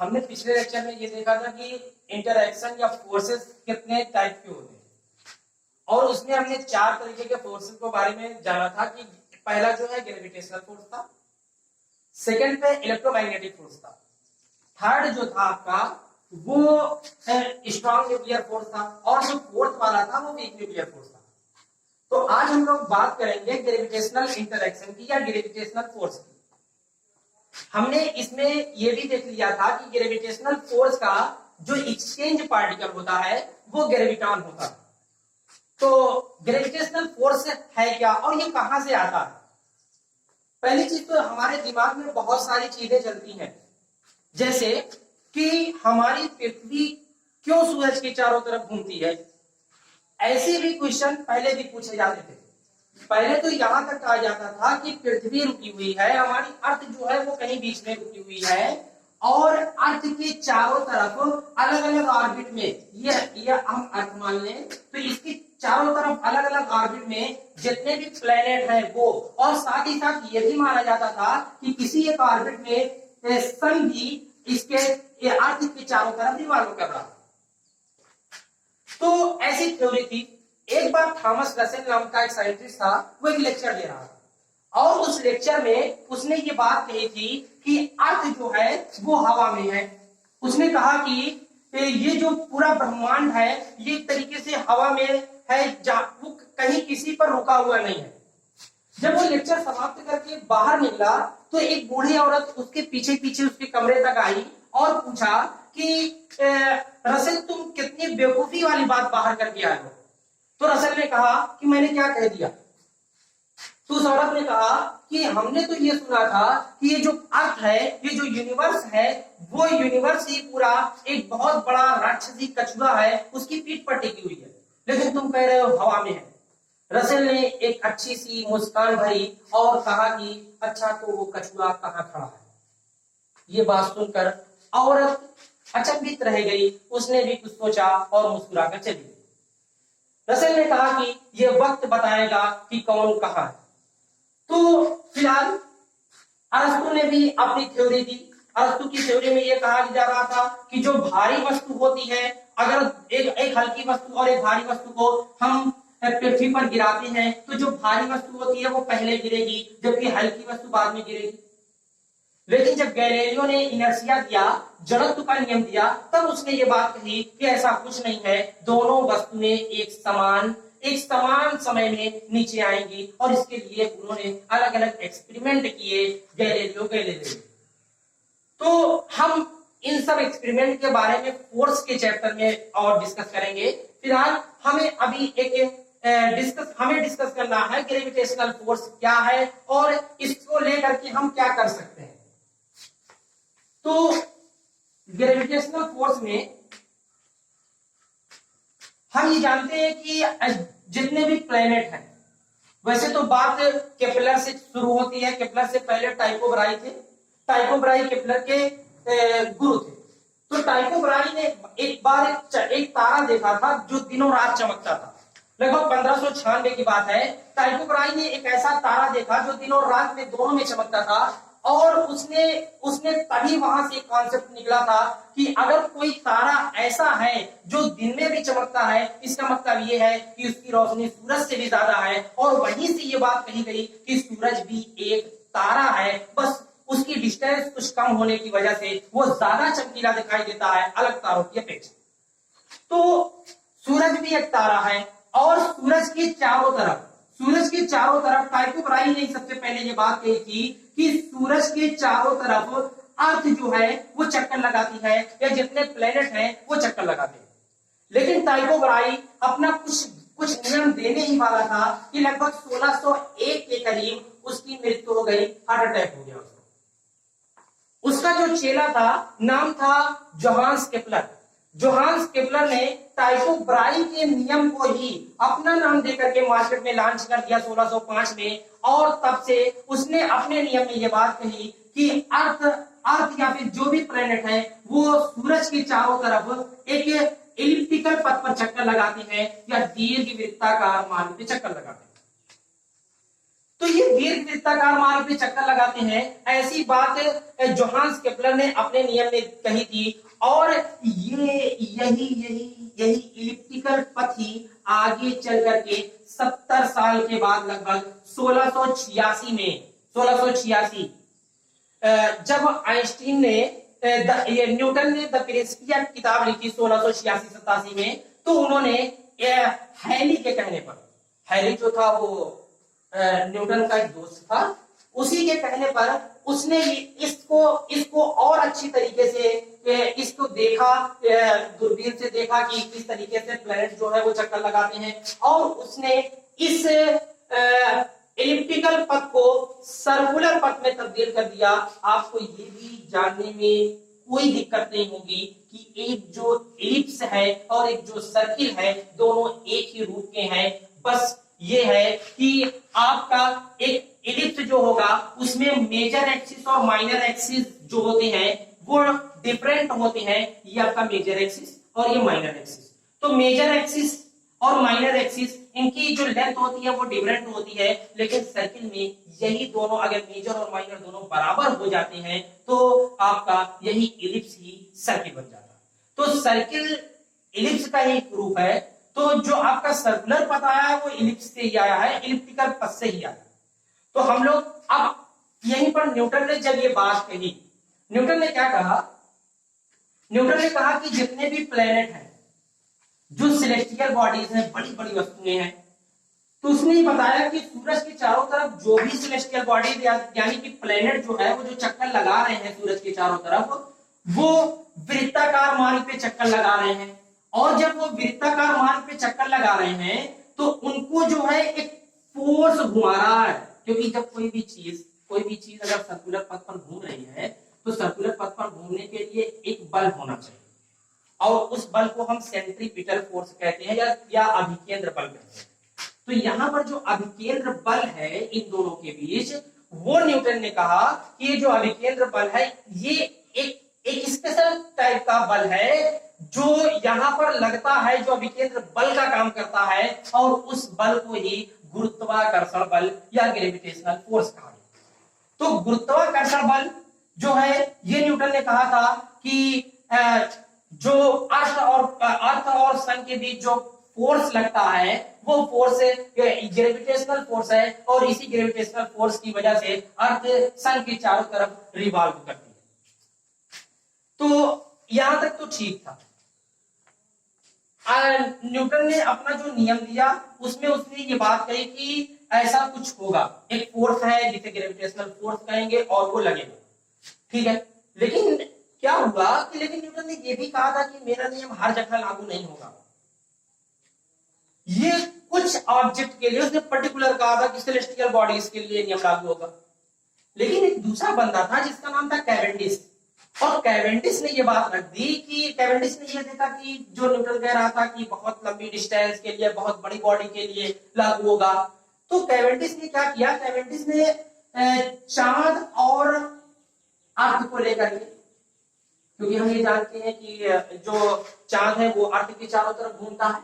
हमने पिछले लेक्चर में ये देखा था कि इंटरैक्शन या फोर्सेस कितने टाइप के होते हैं और उसमें हमने 4 तरीके के फोर्सेस के बारे में जाना था कि पहला जो है ग्रेविटेशनल फोर्स था, सेकंड पे इलेक्ट्रोमैग्नेटिक फोर्स था, थर्ड जो था आपका वो स्ट्रॉन्ग न्यूक्लियर फोर्स था और जो फोर्थ वाला था वो वीक न्यूक्लियर फोर्स था। तो आज हम लोग बात करेंगे ग्रेविटेशनल इंटरैक्शन की या ग्रेविटेशनल फोर्स की। हमने इसमें ये भी देख लिया था कि ग्रेविटेशनल फोर्स का जो एक्सचेंज पार्टिकल होता है वो ग्रेविटॉन होता है। तो ग्रेविटेशनल फोर्स है क्या और ये कहां से आता है? पहली चीज तो हमारे दिमाग में बहुत सारी चीजें चलती हैं, जैसे कि हमारी पृथ्वी क्यों सूरज के चारों तरफ घूमती है। ऐसे भी क्वेश्चन पहले भी पूछे जाते थे। पहले तो यहां तक कहा जाता था कि पृथ्वी रुकी हुई है, हमारी अर्थ जो है वो कहीं बीच में रुकी हुई है और अर्थ के चारों तरफ अलग अलग ऑर्बिट में ये हम अर्थ मान लें तो इसकी चारों तरफ अलग अलग ऑर्बिट में जितने भी प्लेनेट हैं वो, और साथ ही साथ ये भी माना जाता था कि किसी एक ऑर्बिट में सन भी इसके अर्थ के चारों तरफ रिवॉल्व कर रहा है। तो ऐसी थ्योरी थी। एक बार थॉमस रसेल नाम का एक साइंटिस्ट था, वो एक लेक्चर दे रहा था और उस लेक्चर में उसने ये बात कही थी कि अर्थ जो है वो हवा में है। उसने कहा कि ये जो पूरा ब्रह्मांड है ये एक तरीके से हवा में है, वो कहीं किसी पर रुका हुआ नहीं है। जब वो लेक्चर समाप्त करके बाहर निकला तो एक बूढ़ी औरत उसके पीछे पीछे उसके कमरे तक आई और पूछा कि रसेल तुम कितनी बेवकूफी वाली बात बाहर करके आए हो। तो रसेल ने कहा कि मैंने क्या कह दिया। तो उस औरत ने कहा कि हमने तो ये सुना था कि ये जो अर्थ है, ये जो यूनिवर्स है, वो यूनिवर्स ही पूरा एक बहुत बड़ा राक्षसी कछुआ है, उसकी पीठ पर टिकी हुई है, लेकिन तुम कह रहे हो हवा में है। रसेल ने एक अच्छी सी मुस्कान भरी और कहा कि अच्छा तो वो कछुआ कहाँ खड़ा है। ये बात सुनकर औरत अचंभित रह गई, उसने भी कुछ सोचा और मुस्कुराकर चली गई। रसेल ने कहा कि ये वक्त बताएगा कि कौन कहाँ है। तो फिलहाल अरस्तु ने भी अपनी थ्योरी दी। अरस्तु की थ्योरी में यह कहा जा रहा था कि जो भारी वस्तु होती है, अगर एक हल्की वस्तु और एक भारी वस्तु को हम पृथ्वी पर गिराते हैं तो जो भारी वस्तु होती है वो पहले गिरेगी जबकि हल्की वस्तु बाद में गिरेगी। लेकिन जब गैलीलियो ने इनर्शिया दिया, जड़त्व का नियम दिया, तब उसने ये बात कही कि ऐसा कुछ नहीं है, दोनों वस्तुएं एक समान समय में नीचे आएंगी और इसके लिए उन्होंने अलग अलग एक्सपेरिमेंट किए गैलीलियो गैलीली। तो हम इन सब एक्सपेरिमेंट के बारे में फोर्स के चैप्टर में और डिस्कस करेंगे। फिलहाल हमें अभी हमें डिस्कस करना है ग्रेविटेशनल फोर्स क्या है और इसको लेकर के हम क्या कर सकते हैं। तो ग्रेविटेशनल फोर्स में हम ये जानते हैं कि जितने भी प्लेनेट हैं, वैसे तो बात केपलर से शुरू होती है। केपलर से पहले टाइको ब्राही थे। टाइको ब्राही केपलर के गुरु थे। तो टाइको ब्राही ने एक बार एक तारा देखा था जो दिनों रात चमकता था। लगभग 1596 की बात है। टाइको ब्राही ने एक ऐसा तारा देखा जो दिनों रात में दोनों में चमकता था और उसने तभी वहां से कॉन्सेप्ट निकला था कि अगर कोई तारा ऐसा है जो दिन में भी चमकता है, इसका मतलब ये है कि उसकी रोशनी सूरज से भी ज्यादा है। और वहीं से ये बात कही गई कि सूरज भी एक तारा है, बस उसकी डिस्टेंस कुछ कम होने की वजह से वो ज्यादा चमकीला दिखाई देता है अलग तारों की अपेक्षा। तो सूरज भी एक तारा है और सूरज के चारों तरफ टाइको ब्राही ने सबसे पहले ये बात कही थी कि सूरज के चारों तरफ अर्थ जो है वो चक्कर लगाती है या जितने प्लेनेट हैं वो चक्कर लगाते हैं। लेकिन टाइको ब्राही अपना कुछ नियम देने ही वाला था कि लगभग 1601 के करीब उसकी मृत्यु हो गई, हार्ट अटैक हो गया उसका जो चेला था नाम था जोहान्स केपलर। जोहान्स केपलर ने टाइको ब्राही के नियम को ही अपना नाम देकर के मार्केट में लॉन्च कर दिया 1605 में और तब से उसने अपने नियम में ये बात कही कि अर्थ या फिर जो भी प्लेनेट है वो सूरज के चारों तरफ एक एलिप्टिकल पथ पर चक्कर लगाते हैं या दीर्घवृत्ताकार मार्ग पे चक्कर लगाते हैं। तो ये दीर्घ वृत्ताकार मार्ग पे चक्कर लगाते हैं, ऐसी बात जोहान्स केपलर ने अपने नियम में कही थी। और ये यही यही यही इलिप्टिकल पथ ही आगे चल करके 70 साल के बाद लगभग 1686 जब आइंस्टीन ने न्यूटन ने द प्रिंसिपिया किताब लिखी 1686-87 में, तो उन्होंने हैली के कहने पर, हैली जो था वो न्यूटन का एक दोस्त था, उसी के कहने पर उसने इसको और अच्छी तरीके से इसको देखा, दूरबीन से देखा कि किस तरीके से प्लैनेट जो है वो चक्कर लगाते हैं, और उसने इस एलिप्टिकल पथ को सर्कुलर पथ में तब्दील कर दिया। आपको ये भी जानने में कोई दिक्कत नहीं होगी कि एक जो एलिप्स है और एक जो सर्किल है दोनों एक ही रूप के हैं। बस ये है कि आपका एक एलिप्स जो होगा उसमें मेजर एक्सिस और माइनर एक्सिस जो होते हैं वो डिफरेंट होते हैं। ये आपका मेजर एक्सिस और ये माइनर एक्सिस। तो मेजर एक्सिस और माइनर एक्सिस इनकी जो लेंथ होती है वो डिफरेंट होती है, लेकिन सर्किल में यही दोनों अगर मेजर और माइनर दोनों बराबर हो जाते हैं तो आपका यही इलिप्स ही सर्किल बन जाता है। तो सर्किल इलिप्स का ही एक रूप है। तो जो आपका सर्कुलर पथ आया है वो इलिप्स से ही आया है, इलिप्टिकल पथ से ही आया। तो हम लोग अब यहीं पर न्यूटन ने जब ये बात कही, न्यूटन ने क्या कहा, न्यूटन ने कहा कि जितने भी प्लेनेट हैं, जो सेलेस्टियल बॉडीज हैं, बड़ी बड़ी वस्तुएं हैं, तो उसने बताया कि सूरज के चारों तरफ जो भी सेलेस्टियल बॉडीज यानी कि प्लेनेट जो है वो जो चक्कर लगा रहे हैं सूरज के चारों तरफ, वो वृत्ताकार मार्ग पे चक्कर लगा रहे हैं। और जब वो वृत्ताकार मार्ग पे चक्कर लगा रहे हैं तो उनको जो है एक फोर्स घुमा रहा है, क्योंकि जब कोई भी चीज अगर सर्कुलर पथ पर घूम रही है तो सर्कुलर पथ पर घूमने के लिए एक बल होना चाहिए, और उस बल को हम सेंट्रीपिटल फोर्स कहते हैं या अभिकेंद्र बल कहते हैं। तो यहां पर जो अभिकेंद्र बल है इन दोनों के बीच, वो न्यूटन ने कहा कि ये जो अभिकेंद्र बल है ये एक स्पेशल टाइप का बल है जो यहां पर लगता है, जो अभिकेंद्र बल का काम करता है, और उस बल को ही गुरुत्वाकर्षण बल या ग्रेविटेशनल फोर्स कहा गया। तो गुरुत्वाकर्षण बल जो है ये न्यूटन ने कहा था कि जो अर्थ और सन के बीच जो फोर्स लगता है वो फोर्स ग्रेविटेशनल फोर्स है, और इसी ग्रेविटेशनल फोर्स की वजह से अर्थ सन के चारों तरफ रिवॉल्व करती है। तो यहां तक तो ठीक था। न्यूटन ने अपना जो नियम दिया उसमें उसने ये बात कही कि ऐसा कुछ होगा, एक फोर्स है जिसे ग्रेविटेशनल फोर्स कहेंगे और वो लगेगा, ठीक है। लेकिन क्या हुआ कि न्यूटन ने यह भी कहा था कि मेरा नियम हर जगह लागू नहीं होगा। ये कुछ ऑब्जेक्ट के लिए उसने पर्टिकुलर कहा था कि सेलेस्टियल बॉडीज के लिए नियम लागू होगा। लेकिन एक दूसरा बंदा था जिसका नाम था कैवेंडिश, और कैवेंडिश ने यह बात रख दी कि कैवेंडिश ने यह देखा कि जो न्यूटन कह रहा था कि बहुत लंबी डिस्टेंस के लिए, बहुत बड़ी बॉडी के लिए लागू होगा, तो कैवेंडिश ने क्या किया, कैवेंडिश ने चांद और अर्थ को लेकर, क्योंकि हम ये जानते हैं कि जो चांद है वो अर्थ के चारों तरफ घूमता है,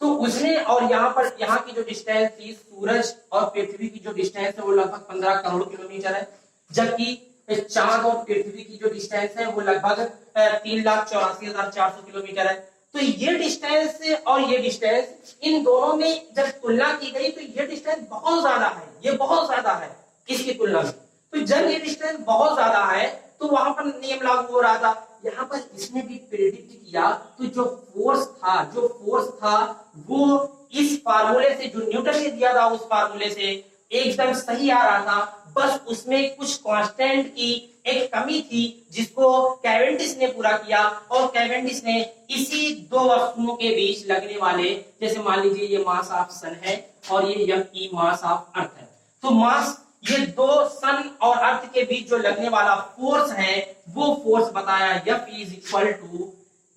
तो उसने, और यहाँ की जो डिस्टेंस थी सूरज और पृथ्वी की जो डिस्टेंस है वो लगभग 15 करोड़ किलोमीटर है, जबकि चांद और पृथ्वी की जो डिस्टेंस है वो लगभग 3,84,400 किलोमीटर है। तो ये डिस्टेंस और ये डिस्टेंस, इन दोनों में जब तुलना की गई तो ये डिस्टेंस बहुत ज्यादा है, ये बहुत ज्यादा है इसकी तुलना में। तो जब ये डिस्टेंस बहुत ज्यादा है तो वहां पर नियम लागू हो रहा था। यहाँ पर इसने भी प्रेडिक्ट किया, तो जो फोर्स था वो इस फार्मूले से, जो न्यूटन ने दिया था उस फार्मूले से एकदम सही आ रहा था। बस उसमें कुछ कांस्टेंट की एक कमी थी जिसको कैवेंडिश ने पूरा किया, और कैवेंडिश ने इसी दो वस्तुओं के बीच लगने वाले, जैसे मान लीजिए ये मास ऑफ सन है और ये मास ऑफ अर्थ है, तो मास, ये दो सन और अर्थ के बीच जो लगने वाला फोर्स है वो फोर्स बताया F is equal to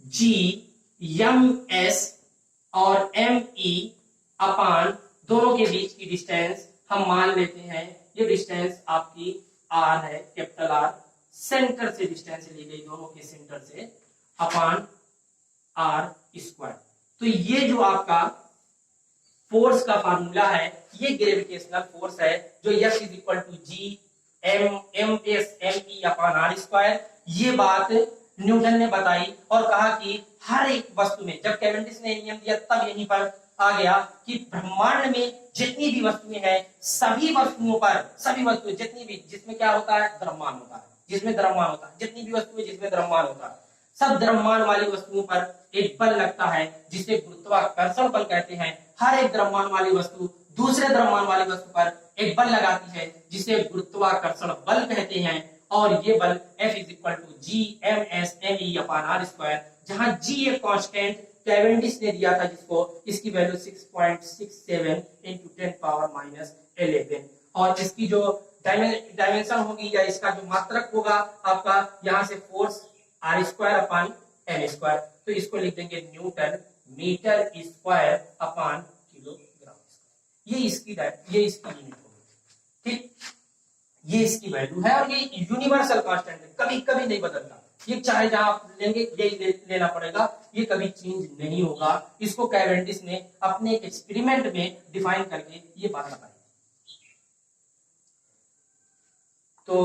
G/m/s और m/e अपान दोनों के बीच की डिस्टेंस हम मान लेते हैं, ये डिस्टेंस आपकी r है, कैपिटल R, सेंटर से डिस्टेंस ली गई, दोनों के सेंटर से, अपान r²। तो ये जो आपका फोर्स का फार्मूला है, ये ग्रेविटेशनल फोर्स है जो F is equal to G M S M E upon R square. ये बात न्यूटन ने बताई और कहा कि हर एक वस्तु में, जब कैवेंडिश ने नियम दिया तब यहीं पर आ गया कि ब्रह्मांड में जितनी भी वस्तुएं हैं, सभी वस्तुओं पर, सभी वस्तुएं जितनी भी, जिसमें क्या होता है, द्रव्यमान होता है, जिसमें द्रव्यमान होता है, जितनी भी वस्तुएं जिसमें द्रव्यमान होता है, सब द्रव्यमान वाली वस्तुओं पर एक बल लगता है जिसे गुरुत्वाकर्षण बल कहते हैं। हर एक द्रव्यमान वाली वस्तु दूसरे द्रव्यमान वाली वस्तु पर एक बल लगाती है जिसे गुरुत्वाकर्षण बल कहते हैं, और ये बल F is equal to G M S M E upon R square, जहां जी एक कांस्टेंट कैवेंडिश ने दिया था जिसको, इसकी वैल्यू 6.67 इंटू 10 पावर माइनस 11, और इसकी जो डायमेंशन होगी या इसका जो मात्रक होगा आपका, यहाँ से force R square upon M square, तो इसको लिख देंगे newton metre square upon kilogram square. ये इसकी यूनिट होगी, ठीक, ये इसकी वैल्यू है और ये यूनिवर्सल कांस्टेंट है, कभी कभी नहीं बदलता। ये चाहे जहां आप लेंगे यही लेना पड़ेगा, ये कभी चेंज नहीं होगा। इसको कैवेंडिश ने अपने एक्सपेरिमेंट में डिफाइन करके ये बात बताई। तो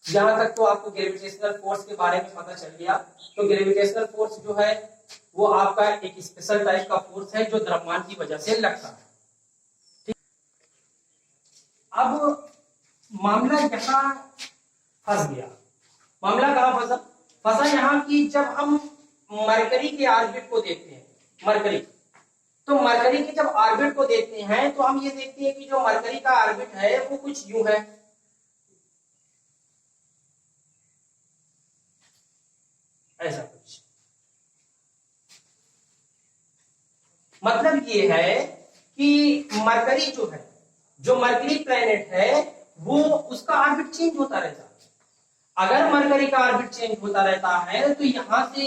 यहां तक तो आपको ग्रेविटेशनल फोर्स के बारे में पता चल गया। तो ग्रेविटेशनल फोर्स जो है वो आपका एक स्पेशल टाइप का फोर्स है जो द्रव्यमान की वजह से लगता है। अब मामला यहां फंस गया। मामला कहां फंसा? फंसा यहां कि जब हम मरकरी के ऑर्बिट को देखते हैं, मरकरी, तो मरकरी के जब ऑर्बिट को देखते हैं तो हम ये देखते हैं कि जो मरकरी का ऑर्बिट है वो कुछ यूं है, ऐसा कुछ। मतलब ये है कि मरकरी जो है, जो मरकरी प्लेनेट है, वो उसका ऑर्बिट चेंज होता रहता है। अगर मरकरी का ऑर्बिट चेंज होता रहता है तो यहां से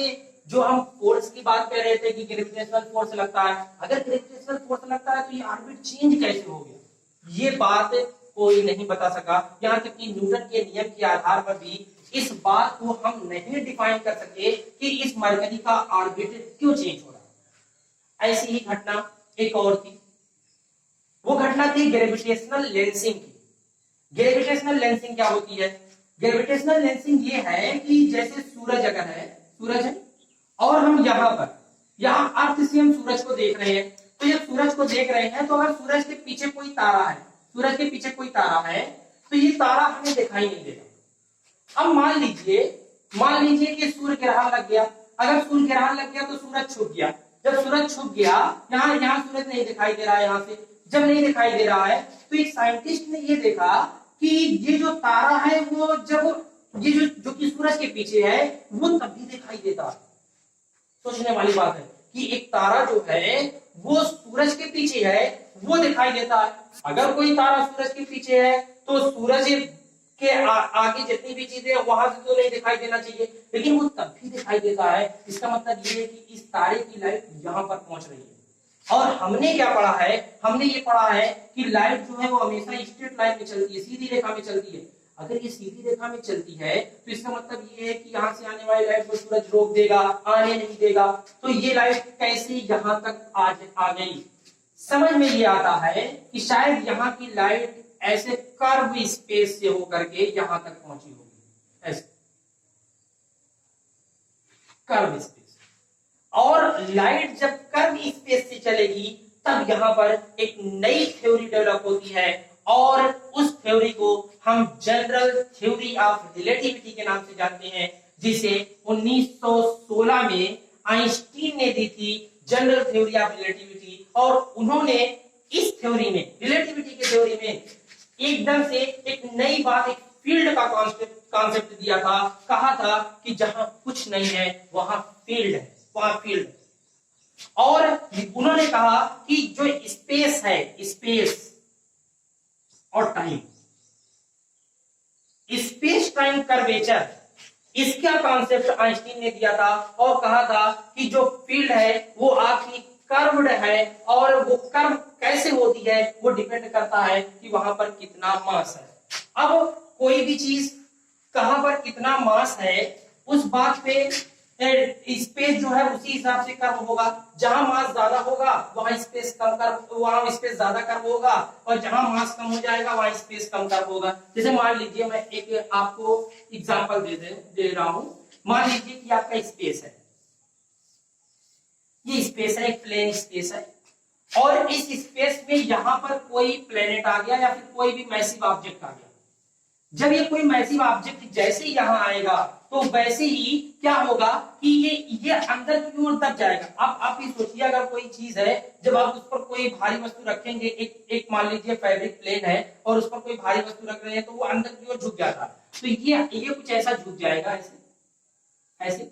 जो हम फोर्स की बात कर रहे थे कि ग्रेविटेशनल फोर्स लगता है, अगर ग्रेविटेशनल फोर्स लगता है तो ये ऑर्बिट चेंज कैसे हो गया, ये बात कोई नहीं बता सका। यहां तक कि न्यूटन के नियम के आधार पर भी इस बात को हम नहीं डिफाइन कर सके कि इस मरकरी का ऑर्बिट क्यों चेंज हो रहा है। ऐसी ही घटना एक और थी, वो घटना थी ग्रेविटेशनल लेंसिंग की। ग्रेविटेशनल लेंसिंग क्या होती है? ग्रेविटेशनल लेंसिंग ये है कि जैसे सूरज अगर है, सूरज है और हम यहाँ अर्थ से हम सूरज को देख रहे हैं, तो जब सूरज को देख रहे हैं तो अगर सूरज के पीछे कोई तारा है, सूरज के पीछे कोई तारा है, तो ये तारा हमें दिखाई नहीं देगा। अब मान लीजिए कि सूर्य ग्रहण लग गया। अगर सूर्य ग्रहण लग गया तो सूरज छुप गया। जब सूरज छुप गया, यहाँ सूरज नहीं दिखाई दे रहा है, यहाँ से जब नहीं दिखाई दे रहा है तो एक साइंटिस्ट ने ये देखा कि ये जो तारा है वो जब ये जो कि सूरज के पीछे है वो तब भी दिखाई देता है। सोचने वाली बात है कि एक तारा जो है वो सूरज के पीछे है, वो दिखाई देता है। अगर कोई तारा सूरज के पीछे है तो सूरज के आगे जितनी भी चीजें वहां से तो नहीं दिखाई देना चाहिए, लेकिन वो तब भी दिखाई देता है। इसका मतलब ये है कि इस तारे की लाइट यहाँ पर पहुंच रही है। और हमने क्या पढ़ा है? हमने ये पढ़ा है कि लाइट जो है वो हमेशा स्ट्रेट लाइन में चलती है, सीधी रेखा में चलती है। अगर ये सीधी रेखा में चलती है तो इसका मतलब ये है कि यहाँ से आने वाली लाइट को सूरज रोक देगा, आने नहीं देगा। तो ये लाइट कैसे यहाँ तक आ गई? समझ में ये आता है कि शायद यहाँ की लाइट ऐसे कर्व स्पेस से होकर के यहाँ तक पहुंची होगी, ऐसे कर्व स्पेस। और लाइट जब कर्व स्पेस से चलेगी तब यहाँ पर एक नई थ्योरी डेवलप होती है, और उस थ्योरी को हम जनरल थ्योरी ऑफ रिलेटिविटी के नाम से जानते हैं, जिसे 1916 में आइंस्टीन ने दी थी, जनरल थ्योरी ऑफ रिलेटिविटी। और उन्होंने इस थ्योरी में, रिलेटिविटी की थ्योरी में एकदम से एक नई बात, एक फील्ड का कॉन्सेप्ट दिया था। कहा था कि जहां कुछ नहीं है वहां फील्ड है, वहां फील्ड। और उन्होंने कहा कि जो स्पेस है, स्पेस और टाइम, स्पेस टाइम कर्वेचर, इसका कॉन्सेप्ट आइंस्टीन ने दिया था और कहा था कि जो फील्ड है वो आपकी कर्व्ड है, और वो कर्व कैसे होती है वो डिपेंड करता है कि वहां पर कितना मास है। अब कोई भी चीज कहां पर कितना मास है, उस बात पे स्पेस जो है उसी हिसाब से कर्व होगा। जहां मास ज्यादा होगा वहां स्पेस कम कर्व, वहां स्पेस ज्यादा कर्व होगा, और जहां मास कम हो जाएगा वहां स्पेस कम कर्व होगा। जैसे मान लीजिए मैं एक आपको एग्जांपल दे रहा हूं। मान लीजिए कि आपका स्पेस है, ये स्पेस है, एक प्लेन स्पेस है, और इस स्पेस में यहां पर कोई प्लेनेट आ गया या फिर कोई भी मैसिव ऑब्जेक्ट आ गया। जब ये कोई मैसिव ऑब्जेक्ट जैसे ही यहां आएगा तो वैसे ही क्या होगा कि ये अंदर की ओर दब जाएगा। अब आप ये सोचिए, अगर कोई चीज है, जब आप उस पर कोई भारी वस्तु रखेंगे, एक मान लीजिए फैब्रिक प्लेन है और उस पर कोई भारी वस्तु रख रहे हैं, तो वो अंदर की ओर झुक जाता है। तो ये कुछ ऐसा झुक जाएगा, ऐसे ऐसे,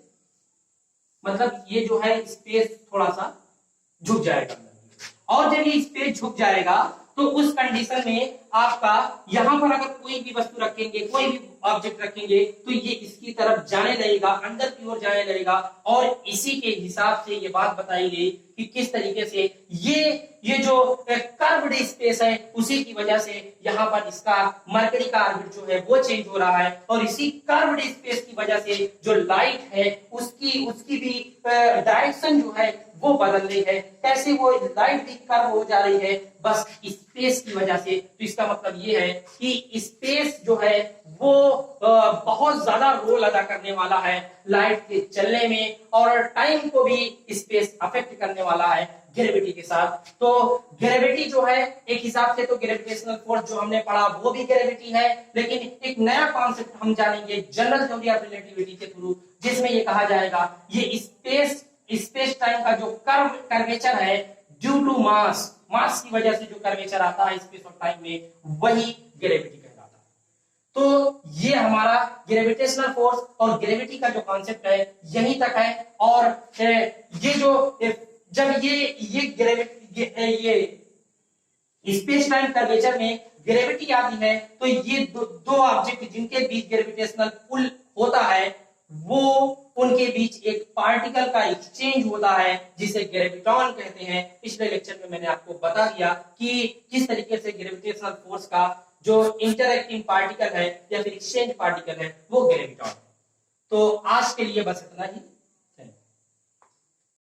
मतलब ये जो है स्पेस थोड़ा सा झुक जाएगा। और जब ये स्पेस झुक जाएगा तो उस कंडीशन में आपका यहां पर अगर कोई भी वस्तु रखेंगे, कोई भी ऑब्जेक्ट रखेंगे, तो ये इसकी तरफ जाने लगेगा, अंदर की ओर जाने लगेगा। और इसी के हिसाब से ये बात बताई गई कि किस तरीके से ये जो कर्व्ड स्पेस है, उसी की वजह से यहाँ पर इसका मरकरी का ऑर्बिट जो है वो चेंज हो रहा है, और इसी कर्व्ड स्पेस की वजह से जो लाइट है उसकी भी डायरेक्शन जो है वो बदल रही है। कैसे वो लाइट भी कर्व हो जा रही है? बस स्पेस की वजह से। तो इसका मतलब ये है कि स्पेस जो है वो बहुत ज्यादा रोल अदा करने वाला है लाइट के चलने में, और टाइम को भी स्पेस अफेक्ट करने वाला है ग्रेविटी के साथ। तो ग्रेविटी जो है एक हिसाब से तो ग्रेविटेशनल फोर्स जो हमने पढ़ा वो भी ग्रेविटी है, लेकिन एक नया कॉन्सेप्ट हम जानेंगे जनरल थ्योरी ऑफ रिलेटिविटी के थ्रू, जिसमें ये कहा जाएगा ये स्पेस टाइम का जो कर्वेचर है ड्यू टू मास की वजह से जो कर्वेचर आता है स्पेस और टाइम में, वही ग्रेविटी कहलाता है। तो ये हमारा ग्रेविटेशनल फोर्स और ग्रेविटी का जो कॉन्सेप्ट है यहीं तक है। और ये जो जब ये स्पेस टाइम कर्वेचर में ग्रेविटी आती है, तो ये दो ऑब्जेक्ट जिनके बीच ग्रेविटेशनल पुल होता है, वो उनके बीच एक पार्टिकल का एक्सचेंज होता है जिसे ग्रेविटॉन कहते हैं। पिछले लेक्चर में मैंने आपको बता दिया कि किस तरीके से ग्रेविटेशनल फोर्स का जो इंटरएक्टिंग पार्टिकल है या फिर एक्सचेंज पार्टिकल है वो ग्रेविटॉन है। तो आज के लिए बस इतना ही।